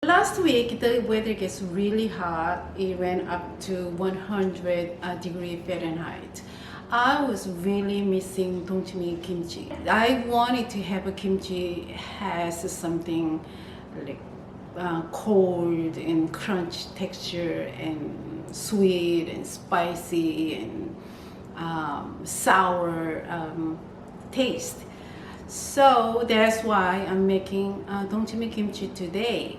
Last week, the weather gets really hot. It went up to 100 degree Fahrenheit. I was really missing Dongchimi Kimchi. I wanted to have a kimchi has something like cold and crunch texture and sweet and spicy and sour taste. So that's why I'm making Dongchimi Kimchi today.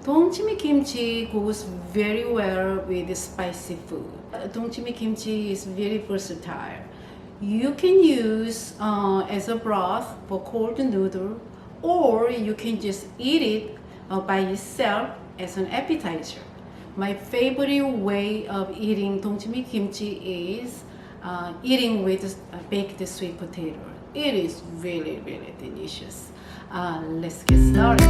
Dongchimi Kimchi goes very well with spicy food. Dongchimi Kimchi is very versatile. You can use as a broth for cold noodle, or you can just eat it by itself as an appetizer. My favorite way of eating Dongchimi Kimchi is eating with baked sweet potato. It is really, really delicious. Let's get started.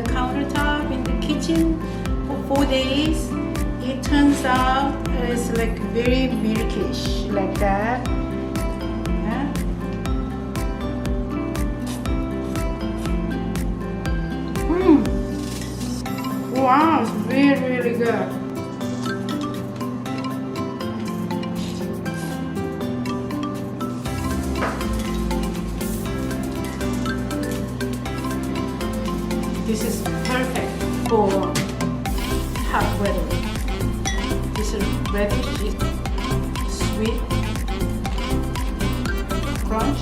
countertop in the kitchen for 4 days. It turns out it's like very milkish, like that. Yeah. Wow, it's really, really good. radish is sweet, crunch.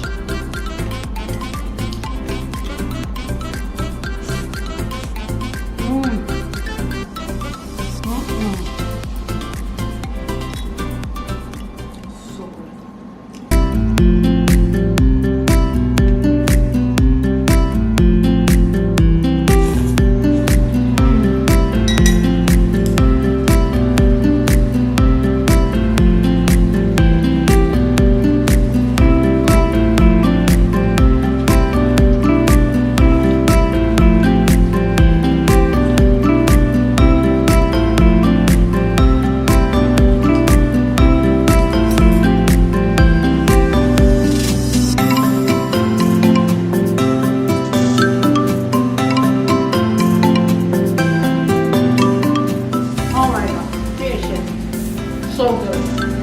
So good. Oh my god, delicious. So good.